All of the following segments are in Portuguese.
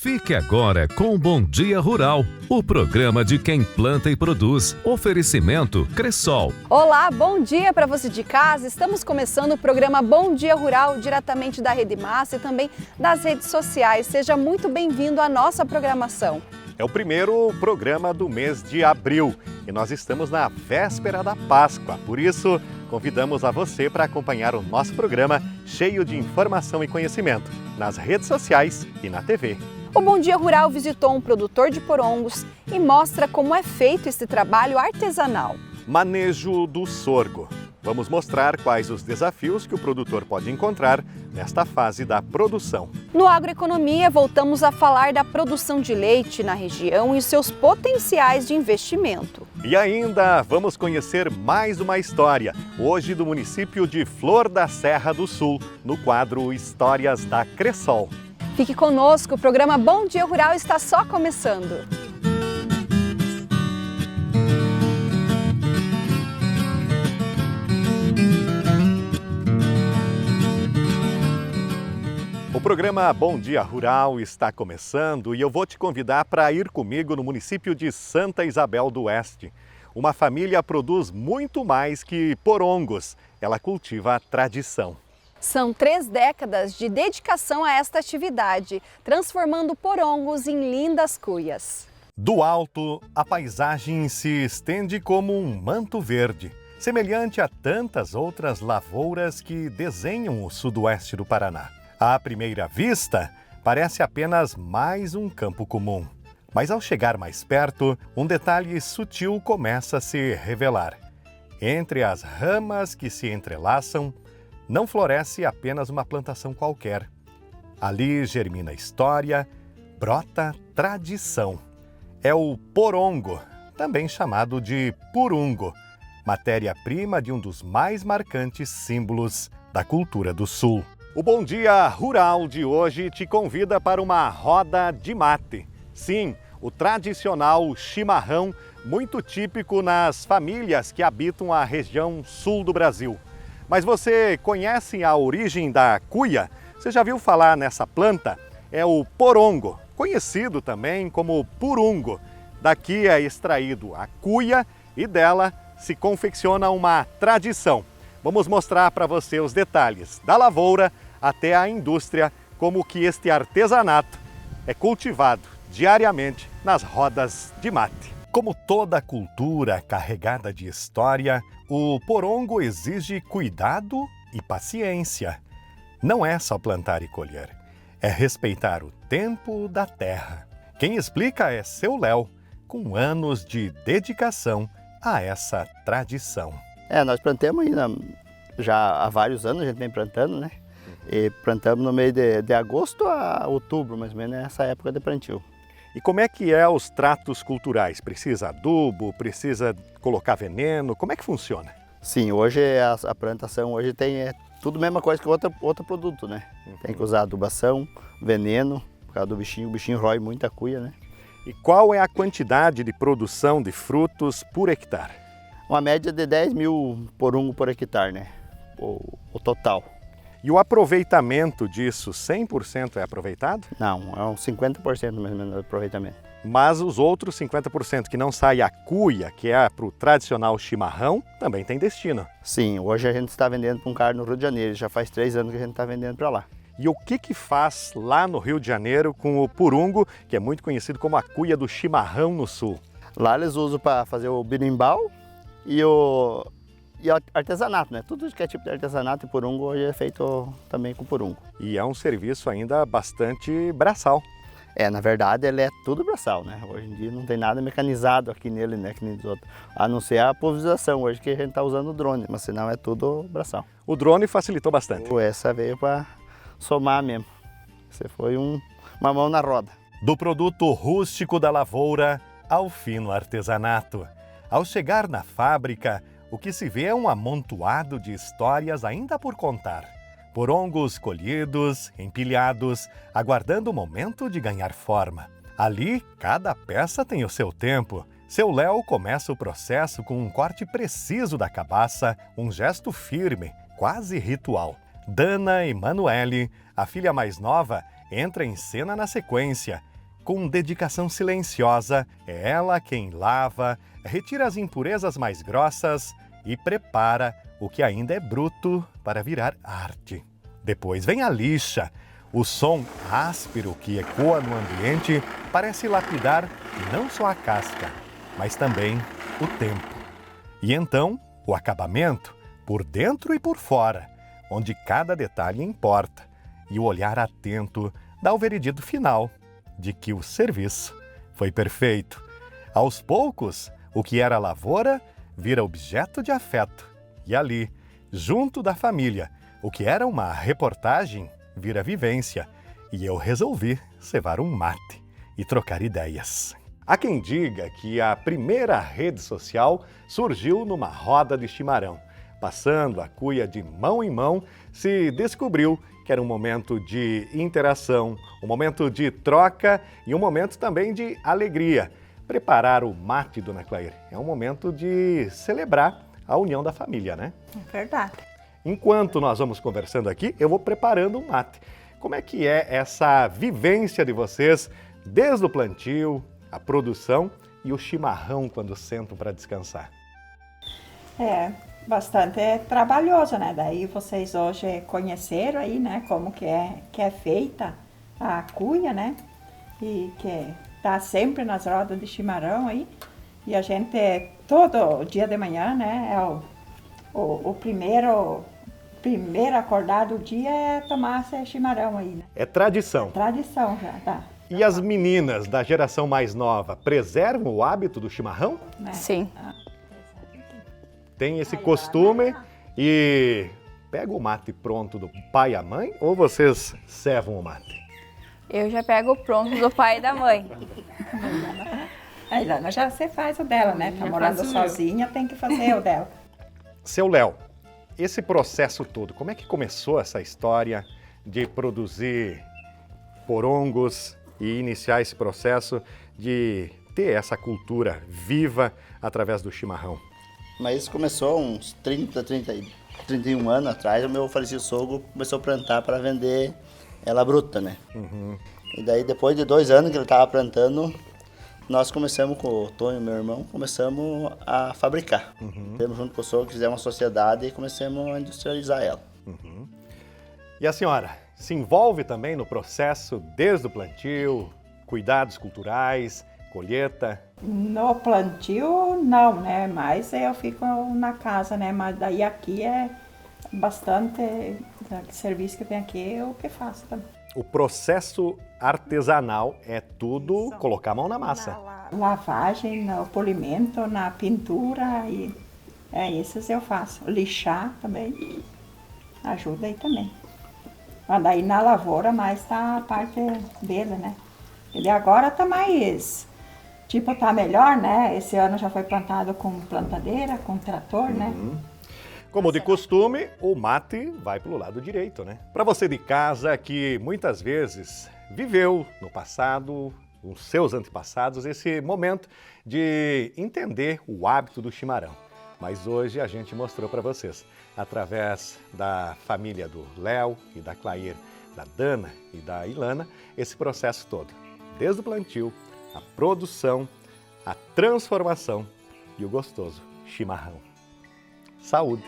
Fique agora com o Bom Dia Rural, o programa de quem planta e produz. Oferecimento Cressol. Olá, bom dia para você de casa. Estamos começando o programa Bom Dia Rural, diretamente da Rede Massa e também das redes sociais. Seja muito bem-vindo à nossa programação. É o primeiro programa do mês de abril e nós estamos na véspera da Páscoa. Por isso, convidamos a você para acompanhar o nosso programa cheio de informação e conhecimento nas redes sociais e na TV. O Bom Dia Rural visitou um produtor de porongos e mostra como é feito esse trabalho artesanal. Manejo do sorgo. Vamos mostrar quais os desafios que o produtor pode encontrar nesta fase da produção. No Agroeconomia, voltamos a falar da produção de leite na região e seus potenciais de investimento. E ainda vamos conhecer mais uma história, hoje do município de Flor da Serra do Sul, no quadro Histórias da Cressol. Fique conosco, o programa Bom Dia Rural está só começando. O programa Bom Dia Rural está começando e eu vou te convidar para ir comigo no município de Santa Isabel do Oeste. Uma família produz muito mais que porongos, ela cultiva a tradição. São 3 décadas de dedicação a esta atividade, transformando porongos em lindas cuias. Do alto, a paisagem se estende como um manto verde, semelhante a tantas outras lavouras que desenham o sudoeste do Paraná. À primeira vista, parece apenas mais um campo comum. Mas ao chegar mais perto, um detalhe sutil começa a se revelar. Entre as ramas que se entrelaçam, não floresce apenas uma plantação qualquer. Ali germina história, brota tradição. É o porongo, também chamado de purungo, matéria-prima de um dos mais marcantes símbolos da cultura do Sul. O Bom Dia Rural de hoje te convida para uma roda de mate. Sim, o tradicional chimarrão, muito típico nas famílias que habitam a região sul do Brasil. Mas você conhece a origem da cuia? Você já viu falar nessa planta? É o porongo, conhecido também como purungo. Daqui é extraído a cuia e dela se confecciona uma tradição. Vamos mostrar para você os detalhes da lavoura até a indústria, como que este artesanato é cultivado diariamente nas rodas de mate. Como toda cultura carregada de história, o porongo exige cuidado e paciência. Não é só plantar e colher, é respeitar o tempo da terra. Quem explica é seu Léo, com anos de dedicação a essa tradição. Nós plantamos ainda já há vários anos, a gente vem plantando, né? E plantamos no meio de agosto a outubro, mais ou menos, nessa época de plantio. E como é que é os tratos culturais? Precisa adubo, precisa colocar veneno? Como é que funciona? Sim, hoje a plantação hoje tem tudo a mesma coisa que outro produto, né? Tem que usar adubação, veneno, por causa do bichinho, o bichinho rói muita cuia, né? E qual é a quantidade de produção de frutos por hectare? Uma média de 10 mil porungo por hectare, né? O total. E o aproveitamento disso, 100% é aproveitado? Não, é uns 50% mais ou menos do aproveitamento. Mas os outros 50% que não sai a cuia, que é para o tradicional chimarrão, também tem destino. Sim, hoje a gente está vendendo para um cara no Rio de Janeiro, já faz 3 anos que a gente está vendendo para lá. E o que faz lá no Rio de Janeiro com o purungo, que é muito conhecido como a cuia do chimarrão no sul? Lá eles usam para fazer o birimbau e artesanato, né? Tudo que é tipo de artesanato e purungo hoje é feito também com purungo. E é um serviço ainda bastante braçal. Na verdade ele é tudo braçal, né? Hoje em dia não tem nada mecanizado aqui nele, né? Que nem dos outros. A não ser a pulverização hoje que a gente está usando o drone, mas senão é tudo braçal. O drone facilitou bastante. Essa veio para somar mesmo. Você foi uma mão na roda. Do produto rústico da lavoura ao fino artesanato. Ao chegar na fábrica, o que se vê é um amontoado de histórias ainda por contar. Porongos colhidos, empilhados, aguardando o momento de ganhar forma. Ali, cada peça tem o seu tempo. Seu Léo começa o processo com um corte preciso da cabaça, um gesto firme, quase ritual. Dana e Manuele, a filha mais nova, entra em cena na sequência. Com dedicação silenciosa, é ela quem lava, retira as impurezas mais grossas e prepara o que ainda é bruto para virar arte. Depois vem a lixa. O som áspero que ecoa no ambiente parece lapidar não só a casca, mas também o tempo. E então, o acabamento, por dentro e por fora, onde cada detalhe importa, e o olhar atento dá o veredito final de que o serviço foi perfeito. Aos poucos, o que era lavoura vira objeto de afeto. E ali, junto da família, o que era uma reportagem vira vivência. E eu resolvi cevar um mate e trocar ideias. Há quem diga que a primeira rede social surgiu numa roda de chimarrão. Passando a cuia de mão em mão, se descobriu que era um momento de interação, um momento de troca e um momento também de alegria. Preparar o mate, Dona Clair, é um momento de celebrar a união da família, né? É verdade. Enquanto nós vamos conversando aqui, eu vou preparando o mate. Como é que é essa vivência de vocês desde o plantio, a produção e o chimarrão quando sentam para descansar? É bastante trabalhoso, né? Daí vocês hoje conheceram aí, né? Como que é feita a cuia, né? E que tá sempre nas rodas de chimarrão aí. E a gente, todo dia de manhã, né? É o primeiro acordar do dia é tomar esse chimarrão aí, né? É tradição. Tradição já, tá. E as meninas da geração mais nova preservam o hábito do chimarrão? Né? Sim. Tem esse costume e pega o mate pronto do pai e a mãe ou vocês cevam o mate? Eu já pego pronto do pai e da mãe. A Ilana já você faz o dela, né? Tá morando sozinha, tem que fazer o dela. Seu Léo, esse processo todo, como é que começou essa história de produzir porongos e iniciar esse processo de ter essa cultura viva através do chimarrão? Mas isso começou uns 31 anos atrás, o meu falecido sogro começou a plantar para vender ela bruta, né? Uhum. E daí depois de 2 anos que ele estava plantando, nós começamos com o Tonho, meu irmão, começamos a fabricar. Temos junto com o sogro, fizemos uma sociedade e começamos a industrializar ela. Uhum. E a senhora se envolve também no processo desde o plantio, cuidados culturais, colheita? No plantio, não, né? Mas eu fico na casa, né? Mas daí aqui é bastante serviço que tem aqui, eu que faço também. O processo artesanal é tudo colocar a mão na massa. Na lavagem, no polimento, na pintura, e esses eu faço. Lixar também, ajuda aí também. Mas daí na lavoura mais tá a parte dele, né? Ele agora tá mais, tipo, tá melhor, né? Esse ano já foi plantado com plantadeira, com trator, né? Como de costume, o mate vai pelo lado direito, né? Para você de casa que muitas vezes viveu no passado, os seus antepassados, esse momento de entender o hábito do chimarrão. Mas hoje a gente mostrou para vocês, através da família do Léo e da Clair, da Dana e da Ilana, esse processo todo. Desde o plantio, a produção, a transformação e o gostoso chimarrão. Saúde!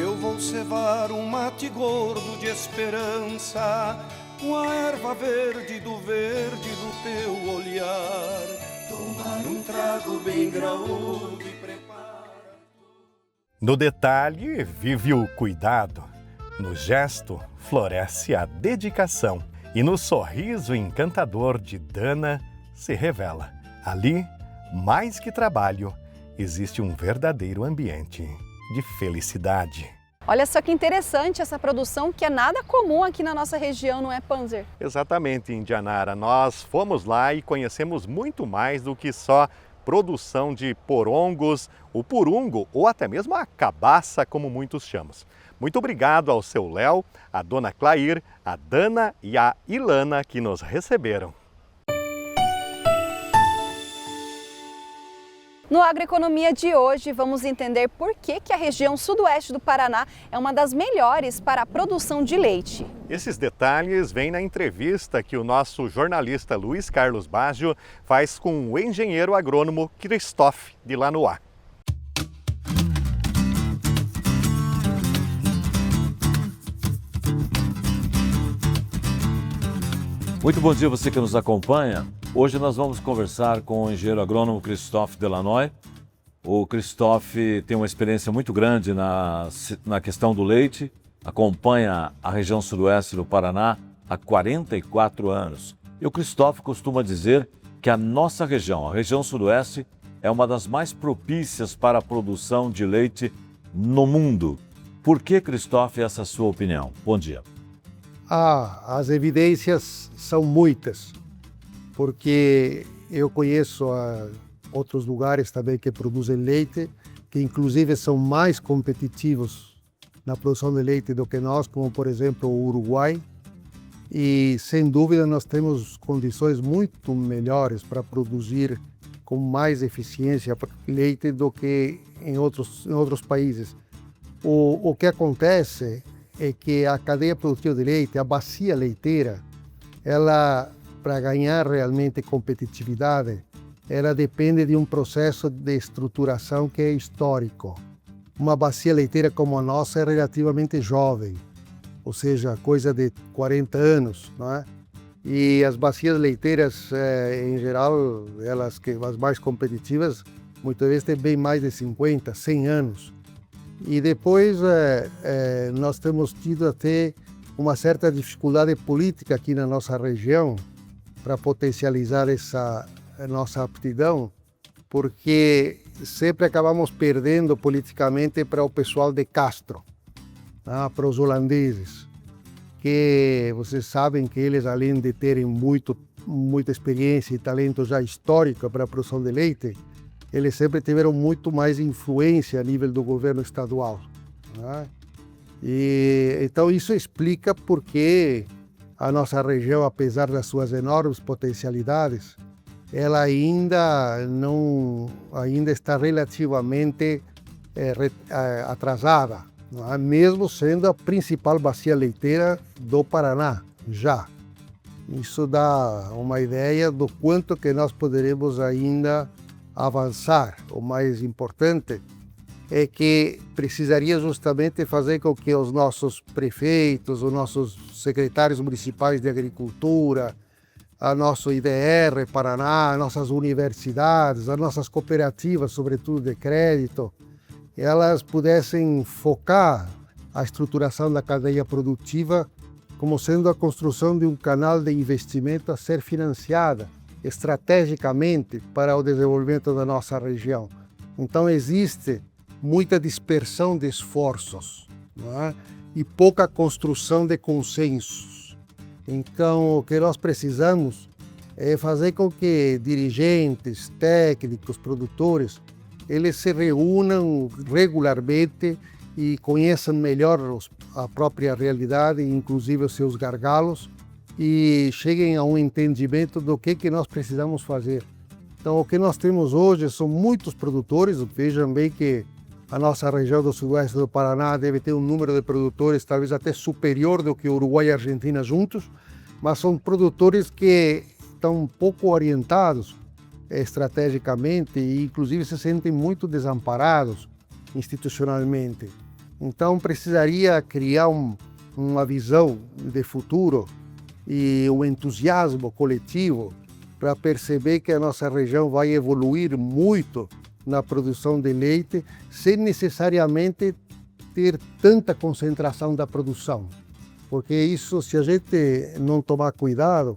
Eu vou cevar um mate gordo de esperança, com a erva verde do teu olhar. Tomar um trago bem graúdo e preparar. No detalhe vive o cuidado, no gesto floresce a dedicação e no sorriso encantador de Dana se revela. Ali, mais que trabalho, existe um verdadeiro ambiente de felicidade. Olha só que interessante essa produção que é nada comum aqui na nossa região, não é, Panzer? Exatamente, Indianara. Nós fomos lá e conhecemos muito mais do que só produção de porongos, o purungo ou até mesmo a cabaça, como muitos chamam. Muito obrigado ao seu Léo, a dona Clair, a Dana e a Ilana que nos receberam. No Agroeconomia de hoje, vamos entender por que a região sudoeste do Paraná é uma das melhores para a produção de leite. Esses detalhes vêm na entrevista que o nosso jornalista Luiz Carlos Baggio faz com o engenheiro agrônomo Christophe de Lanois. Muito bom dia você que nos acompanha. Hoje nós vamos conversar com o engenheiro agrônomo Christophe de Lanois. O Christophe tem uma experiência muito grande na questão do leite, acompanha a região sudoeste do Paraná há 44 anos. E o Christophe costuma dizer que a nossa região, a região sudoeste, é uma das mais propícias para a produção de leite no mundo. Por que, Christophe, essa é a sua opinião? Bom dia. As evidências são muitas, porque eu conheço outros lugares também que produzem leite, que inclusive são mais competitivos na produção de leite do que nós, como por exemplo o Uruguai, e sem dúvida nós temos condições muito melhores para produzir com mais eficiência leite do que em outros países. O que acontece é que a cadeia produtiva de leite, a bacia leiteira, ela, para ganhar realmente competitividade, ela depende de um processo de estruturação que é histórico. Uma bacia leiteira como a nossa é relativamente jovem, ou seja, coisa de 40 anos, não é? E as bacias leiteiras, em geral, as mais competitivas, muitas vezes têm bem mais de 50, 100 anos. E depois nós temos tido até uma certa dificuldade política aqui na nossa região para potencializar essa nossa aptidão, porque sempre acabamos perdendo politicamente para o pessoal de Castro, né? Para os holandeses, que vocês sabem que eles, além de terem muita experiência e talento já histórico para a produção de leite, eles sempre tiveram muito mais influência a nível do governo estadual, né? E então isso explica por que a nossa região, apesar das suas enormes potencialidades, ela ainda está relativamente atrasada, não é? Mesmo sendo a principal bacia leiteira do Paraná, já. Isso dá uma ideia do quanto que nós poderemos ainda avançar. O mais importante é que precisaria justamente fazer com que os nossos prefeitos, os nossos secretários municipais de agricultura, a nosso IDR Paraná, as nossas universidades, as nossas cooperativas, sobretudo de crédito, elas pudessem focar a estruturação da cadeia produtiva como sendo a construção de um canal de investimento a ser financiada estrategicamente para o desenvolvimento da nossa região. Então existe muita dispersão de esforços, não é? E pouca construção de consensos. Então o que nós precisamos é fazer com que dirigentes, técnicos, produtores, eles se reúnam regularmente e conheçam melhor a própria realidade, inclusive os seus gargalos, e cheguem a um entendimento do que nós precisamos fazer. Então, o que nós temos hoje são muitos produtores. Vejam bem que a nossa região do sudoeste do Paraná deve ter um número de produtores talvez até superior do que o Uruguai e a Argentina juntos, mas são produtores que estão um pouco orientados estrategicamente e, inclusive, se sentem muito desamparados institucionalmente. Então, precisaria criar uma visão de futuro e um entusiasmo coletivo para perceber que a nossa região vai evoluir muito na produção de leite, sem necessariamente ter tanta concentração da produção. Porque isso, se a gente não tomar cuidado,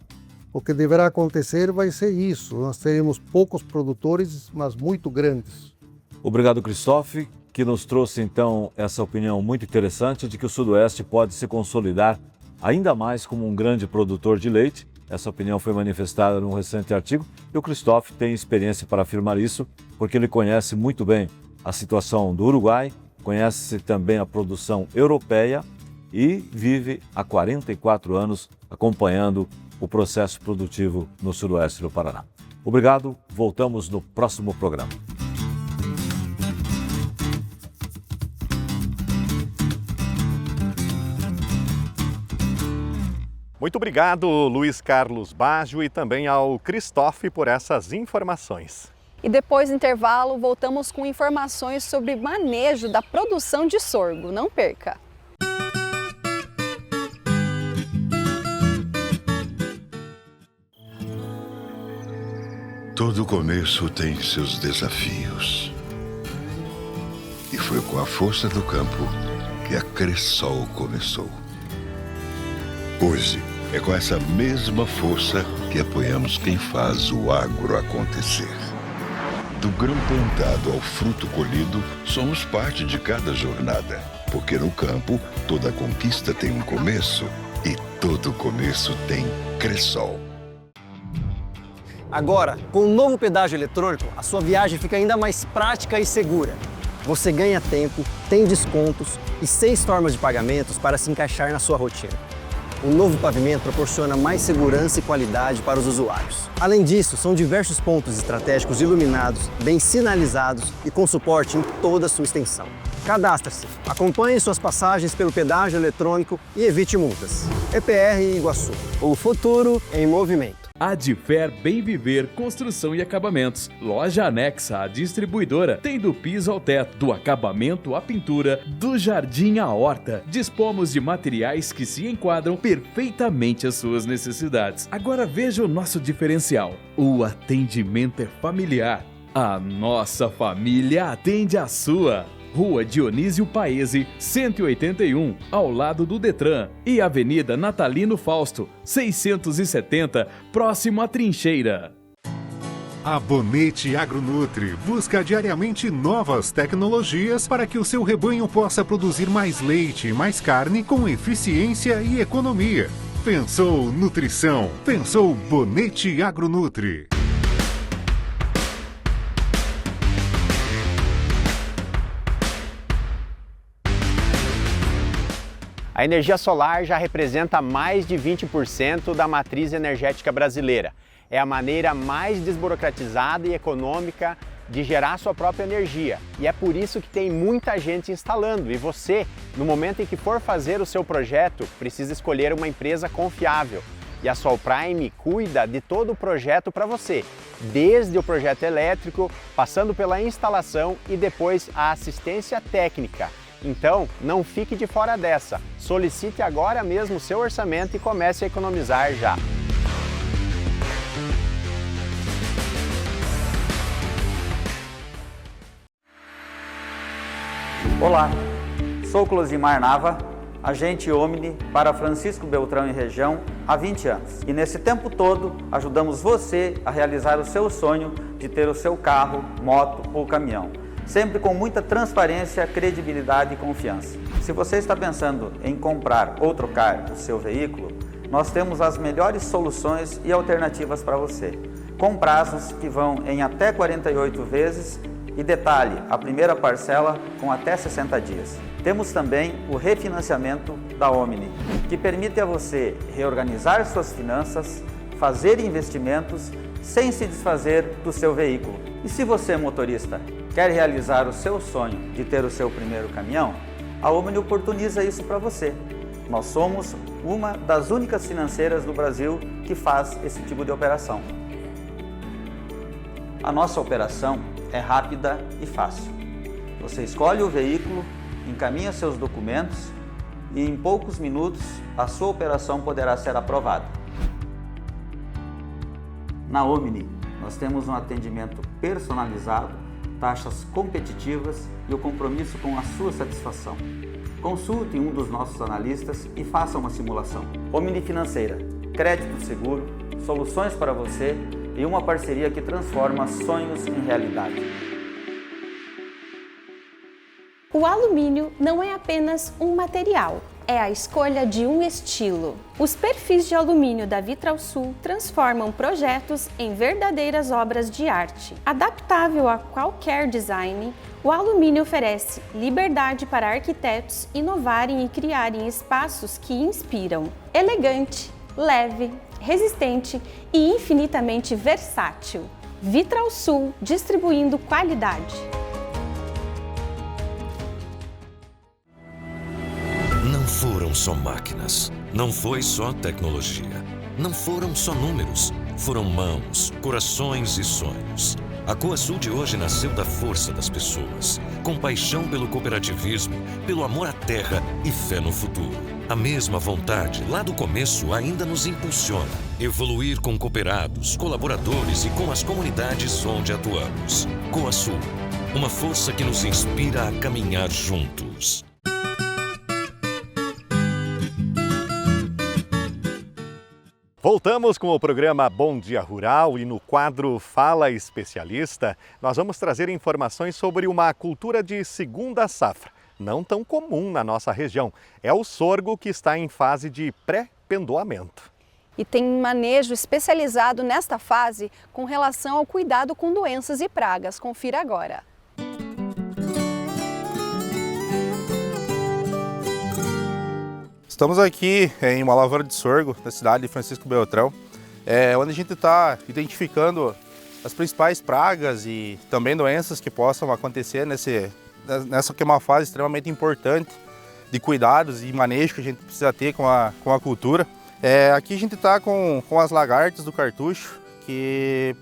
o que deverá acontecer vai ser isso. Nós teremos poucos produtores, mas muito grandes. Obrigado, Christophe, que nos trouxe então essa opinião muito interessante de que o Sudoeste pode se consolidar ainda mais como um grande produtor de leite. Essa opinião foi manifestada num recente artigo e o Christophe tem experiência para afirmar isso, porque ele conhece muito bem a situação do Uruguai, conhece também a produção europeia e vive há 44 anos acompanhando o processo produtivo no sudoeste do Paraná. Obrigado, voltamos no próximo programa. Muito obrigado, Luiz Carlos Baggio, e também ao Christoph por essas informações. E depois do intervalo, voltamos com informações sobre manejo da produção de sorgo. Não perca! Todo começo tem seus desafios. E foi com a força do campo que a Cressol começou. Hoje, é com essa mesma força que apoiamos quem faz o agro acontecer. Do grão plantado ao fruto colhido, somos parte de cada jornada. Porque no campo, toda conquista tem um começo e todo começo tem Cressol. Agora, com o novo pedágio eletrônico, a sua viagem fica ainda mais prática e segura. Você ganha tempo, tem descontos e 6 formas de pagamentos para se encaixar na sua rotina. O novo pavimento proporciona mais segurança e qualidade para os usuários. Além disso, são diversos pontos estratégicos iluminados, bem sinalizados e com suporte em toda a sua extensão. Cadastre-se, acompanhe suas passagens pelo pedágio eletrônico e evite multas. EPR Iguaçu, o futuro em movimento. Adfer Bem Viver Construção e Acabamentos. Loja anexa à distribuidora. Tem do piso ao teto, do acabamento à pintura, do jardim à horta. Dispomos de materiais que se enquadram perfeitamente às suas necessidades. Agora veja o nosso diferencial. O atendimento é familiar. A nossa família atende a sua. Rua Dionísio Paese, 181, ao lado do Detran, e Avenida Natalino Fausto, 670, próximo à Trincheira. A Bonete Agronutri busca diariamente novas tecnologias para que o seu rebanho possa produzir mais leite e mais carne com eficiência e economia. Pensou nutrição, pensou Bonete Agronutri. A energia solar já representa mais de 20% da matriz energética brasileira. É a maneira mais desburocratizada e econômica de gerar sua própria energia. E é por isso que tem muita gente instalando. E você, no momento em que for fazer o seu projeto, precisa escolher uma empresa confiável. E a Solprime cuida de todo o projeto para você, desde o projeto elétrico, passando pela instalação e depois a assistência técnica. Então, não fique de fora dessa. Solicite agora mesmo o seu orçamento e comece a economizar já. Olá, sou Closimar Nava, agente Omni para Francisco Beltrão e região há 20 anos. E nesse tempo todo, ajudamos você a realizar o seu sonho de ter o seu carro, moto ou caminhão. Sempre com muita transparência, credibilidade e confiança. Se você está pensando em comprar ou trocar o seu veículo, nós temos as melhores soluções e alternativas para você, com prazos que vão em até 48 vezes e detalhe, a primeira parcela com até 60 dias. Temos também o refinanciamento da Omni, que permite a você reorganizar suas finanças, fazer investimentos sem se desfazer do seu veículo. E se você, motorista, quer realizar o seu sonho de ter o seu primeiro caminhão, a Omni oportuniza isso para você. Nós somos uma das únicas financeiras do Brasil que faz esse tipo de operação. A nossa operação é rápida e fácil. Você escolhe o veículo, encaminha seus documentos e em poucos minutos a sua operação poderá ser aprovada. Na Omni, nós temos um atendimento personalizado, taxas competitivas e o compromisso com a sua satisfação. Consulte um dos nossos analistas e faça uma simulação. Omni Financeira, crédito seguro, soluções para você e uma parceria que transforma sonhos em realidade. O alumínio não é apenas um material, é a escolha de um estilo. Os perfis de alumínio da Vitralsul transformam projetos em verdadeiras obras de arte. Adaptável a qualquer design, o alumínio oferece liberdade para arquitetos inovarem e criarem espaços que inspiram. Elegante, leve, resistente e infinitamente versátil. Vitralsul, distribuindo qualidade. Não foram só máquinas, não foi só tecnologia, não foram só números, foram mãos, corações e sonhos. A Coasul de hoje nasceu da força das pessoas, com paixão pelo cooperativismo, pelo amor à terra e fé no futuro. A mesma vontade, lá do começo, ainda nos impulsiona. Evoluir com cooperados, colaboradores e com as comunidades onde atuamos. Coasul, uma força que nos inspira a caminhar juntos. Voltamos com o programa Bom Dia Rural e no quadro Fala Especialista, nós vamos trazer informações sobre uma cultura de segunda safra, não tão comum na nossa região. É o sorgo que está em fase de pré-pendoamento. E tem manejo especializado nesta fase com relação ao cuidado com doenças e pragas. Confira agora. Estamos aqui em uma lavoura de sorgo da cidade de Francisco Beltrão, onde a gente está identificando as principais pragas e também doenças que possam acontecer nessa que é uma fase extremamente importante de cuidados e manejo que a gente precisa ter com a cultura. Aqui a gente está com as lagartas do cartucho que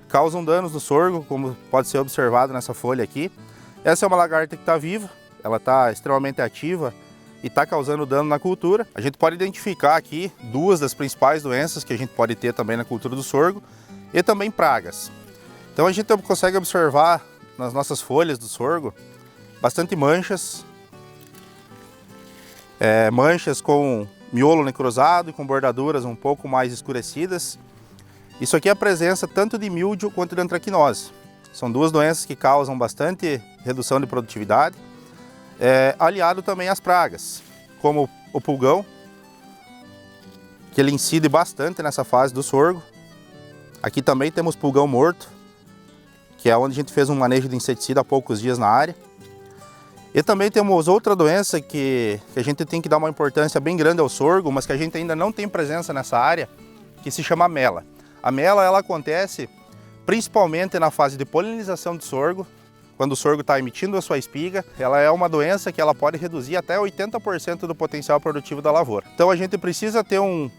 causam danos no sorgo, como pode ser observado nessa folha aqui. Essa é uma lagarta que está viva, ela está extremamente ativa e está causando dano na cultura. A gente pode identificar aqui duas das principais doenças que a gente pode ter também na cultura do sorgo e também pragas. Então a gente consegue observar nas nossas folhas do sorgo bastante manchas, manchas com miolo necrosado e com bordaduras um pouco mais escurecidas. Isso aqui é a presença tanto de míldio quanto de antracnose. São duas doenças que causam bastante redução de produtividade. Aliado também às pragas, como o pulgão, que ele incide bastante nessa fase do sorgo. Aqui também temos pulgão morto, que é onde a gente fez um manejo de inseticida há poucos dias na área. E também temos outra doença que a gente tem que dar uma importância bem grande ao sorgo, mas que a gente ainda não tem presença nessa área, que se chama mela. A mela ela acontece principalmente na fase de polinização de sorgo. Quando o sorgo está emitindo a sua espiga, ela é uma doença que ela pode reduzir até 80% do potencial produtivo da lavoura. Então a gente precisa ter um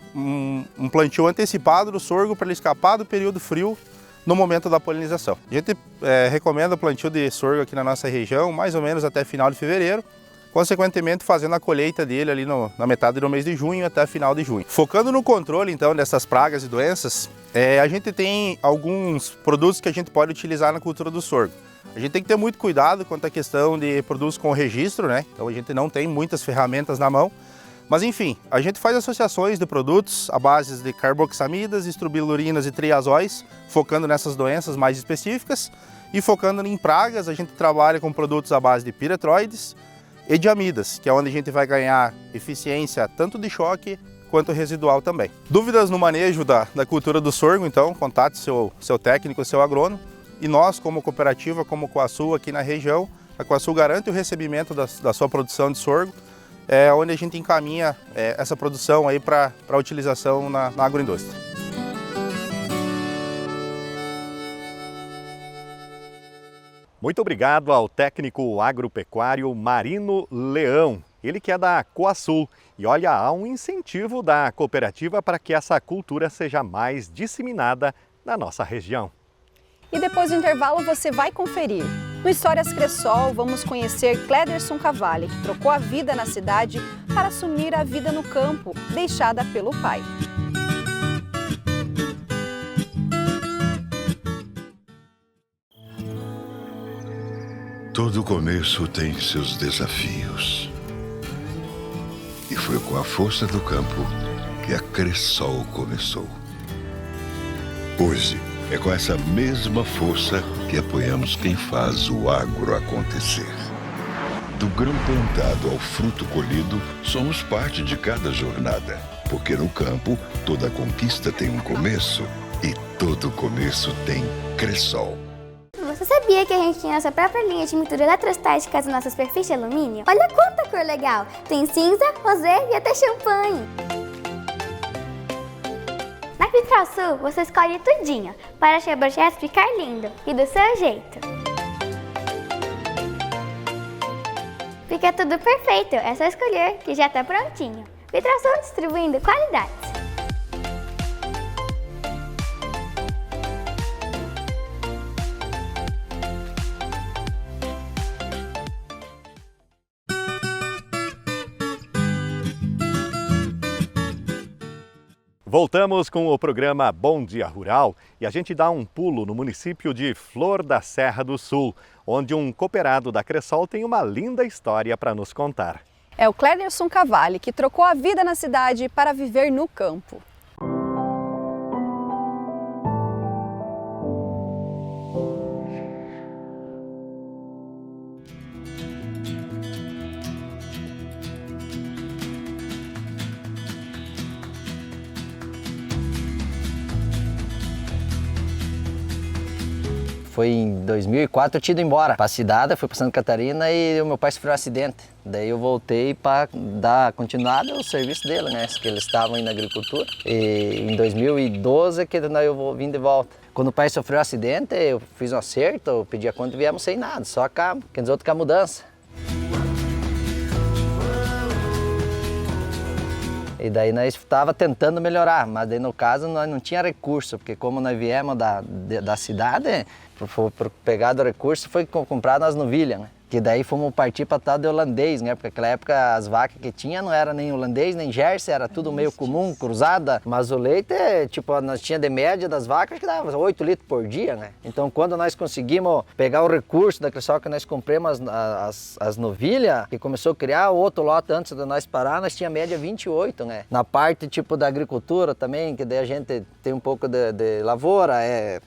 plantio antecipado do sorgo para ele escapar do período frio no momento da polinização. A gente recomenda o plantio de sorgo aqui na nossa região mais ou menos até final de fevereiro, consequentemente fazendo a colheita dele ali na metade do mês de junho até final de junho. Focando no controle então dessas pragas e doenças, a gente tem alguns produtos que a gente pode utilizar na cultura do sorgo. A gente tem que ter muito cuidado quanto à questão de produtos com registro, né? Então a gente não tem muitas ferramentas na mão. Mas enfim, a gente faz associações de produtos à base de carboxamidas, estrobilurinas e triazóis, focando nessas doenças mais específicas. E focando em pragas, a gente trabalha com produtos à base de piretroides e de amidas, que é onde a gente vai ganhar eficiência tanto de choque quanto residual também. Dúvidas no manejo da cultura do sorgo, então contate seu técnico, seu agrônomo. E nós, como cooperativa, como Coasul aqui na região, a Coasul garante o recebimento da sua produção de sorgo, onde a gente encaminha essa produção aí para utilização na agroindústria. Muito obrigado ao técnico agropecuário Marino Leão, ele que é da Coasul. E olha, há um incentivo da cooperativa para que essa cultura seja mais disseminada na nossa região. E depois do intervalo você vai conferir. No Histórias Cressol, vamos conhecer Cléderson Cavalli, que trocou a vida na cidade para assumir a vida no campo, deixada pelo pai. Todo começo tem seus desafios. E foi com a força do campo que a Cressol começou. Hoje, é com essa mesma força que apoiamos quem faz o agro acontecer. Do grão plantado ao fruto colhido, somos parte de cada jornada. Porque no campo, toda conquista tem um começo e todo começo tem Cressol. Você sabia que a gente tem nossa própria linha de pintura eletrostática nas nossas perfis de alumínio? Olha quanta cor legal! Tem cinza, rosé e até champanhe. Na Vitrasul, você escolhe tudinho para seu projeto ficar lindo e do seu jeito. fica tudo perfeito, é só escolher que já tá prontinho. Vitrasul, distribuindo qualidades. Voltamos com o programa Bom Dia Rural e a gente dá um pulo no município de Flor da Serra do Sul, onde um cooperado da Cressol tem uma linda história para nos contar. É o Cléderson Cavalli, que trocou a vida na cidade para viver no campo. Foi em 2004 eu tinha ido embora para a cidade, fui para Santa Catarina e o meu pai sofreu um acidente. Daí eu voltei para dar continuidade ao serviço dele, né? Que eles estavam aí na agricultura. E em 2012 que eu vim de volta. Quando o pai sofreu um acidente, eu fiz um acerto, eu pedi a conta e viemos sem nada, só com a mudança. E daí nós estávamos tentando melhorar, mas daí no caso nós não tinha recurso, porque como nós viemos da cidade, por pegar do recurso foi comprar nas novilhas, né? Que daí fomos partir para tal de holandês, né? Porque naquela época as vacas que tinha não era nem holandês, nem jersey, era tudo meio comum, cruzada. Mas o leite, tipo, nós tinha de média das vacas que dava 8 litros por dia, né? Então quando nós conseguimos pegar o recurso da Cressol que nós compramos as novilhas, que começou a criar o outro lote antes de nós parar, nós tinha média 28, né? Na parte tipo da agricultura também, que daí a gente tem um pouco de lavoura,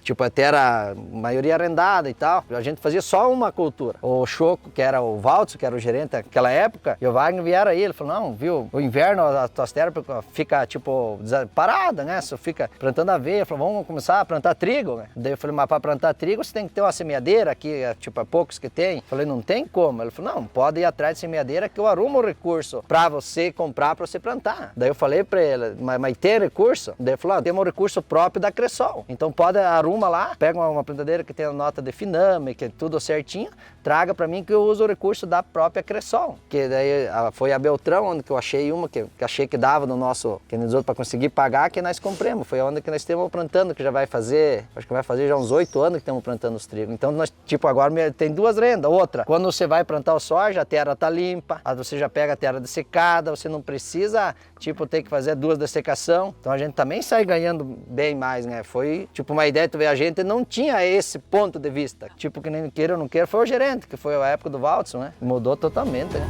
tipo até era maioria arrendada e tal. A gente fazia só uma cultura. O show que era o Valtz, que era o gerente naquela época, e o Wagner vieram aí, ele falou, não, viu, o inverno as tuas terras fica, tipo, parada, né, só fica plantando aveia, ele falou, vamos começar a plantar trigo, né? Daí eu falei, mas para plantar trigo você tem que ter uma semeadeira aqui, tipo, há poucos que tem. Eu falei, não tem como. Ele falou, não, pode ir atrás de semeadeira que eu arrumo o recurso para você comprar, para você plantar. Daí eu falei para ele, mas tem recurso? Daí ele falou, temos um recurso próprio da Cressol, então pode arruma lá, pega uma plantadeira que tem a nota de Finame, que é tudo certinho, traga para mim que eu uso o recurso da própria Cressol, que daí foi a Beltrão, onde que eu achei uma que achei que dava no nosso, que nos outros para conseguir pagar, que nós compramos, foi onde que nós estamos plantando, que já vai fazer, acho que vai fazer já uns 8 anos que estamos plantando os trigos. Então nós, tipo, agora tem duas rendas. Outra, quando você vai plantar o soja, a terra tá limpa, aí você já pega a terra dessecada, você não precisa, tipo, ter que fazer 2 dessecação. Então a gente também sai ganhando bem mais, né? Foi, tipo, uma ideia, tu vê, a gente não tinha esse ponto de vista. Tipo, que nem queira ou não queira, foi o gerente, que foi a época do Valtz, né? Mudou totalmente, né?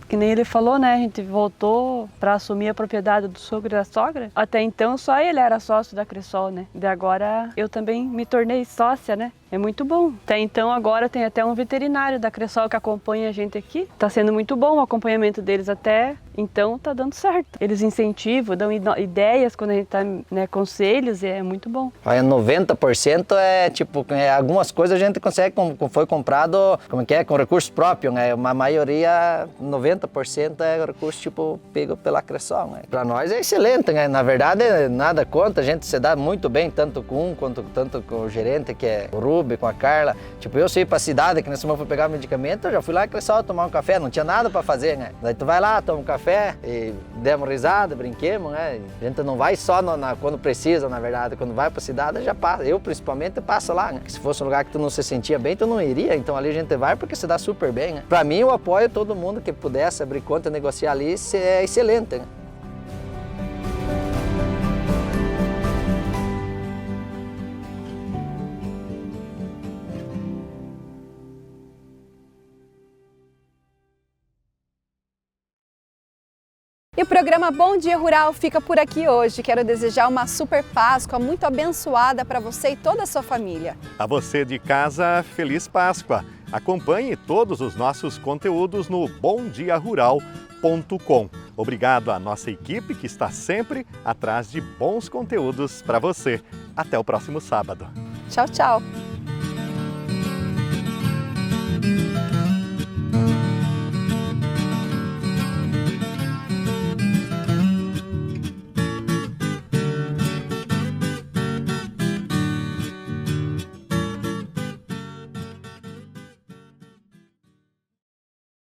Que nem ele falou, né? A gente voltou para assumir a propriedade do sogro e da sogra. Até então só ele era sócio da Cressol, né? E agora eu também me tornei sócia, né? É muito bom. Até então agora tem até um veterinário da Cressol que acompanha a gente aqui. Tá sendo muito bom o acompanhamento deles até então, tá dando certo. Eles incentivam, dão ideias quando a gente tá, né, conselhos, e é muito bom. 90% é tipo, algumas coisas a gente consegue, foi comprado, como que é, com recurso próprio, né? Uma maioria, 90% é recurso tipo pego pela Cressol, né? Para nós é excelente, né? Na verdade, nada contra, a gente se dá muito bem, tanto com um quanto tanto com o gerente, que é o Rubi, com a Carla. Tipo, eu sei pra cidade que nessa semana fui pegar medicamento, eu já fui lá e Cressol tomar um café, não tinha nada para fazer, né? Daí tu vai lá, toma um café e demos risada, brinquemos, né? A gente não vai só quando precisa, na verdade. Quando vai pra cidade, já passa. Eu, principalmente, passo lá, né? Se fosse um lugar que tu não se sentia bem, tu não iria. Então ali a gente vai porque se dá super bem, né? Pra mim, eu apoio todo mundo que pudesse abrir conta e negociar ali, é excelente, né? E o programa Bom Dia Rural fica por aqui hoje. Quero desejar uma super Páscoa muito abençoada para você e toda a sua família. A você de casa, Feliz Páscoa. Acompanhe todos os nossos conteúdos no bomdiarural.com. Obrigado à nossa equipe que está sempre atrás de bons conteúdos para você. Até o próximo sábado. Tchau, tchau.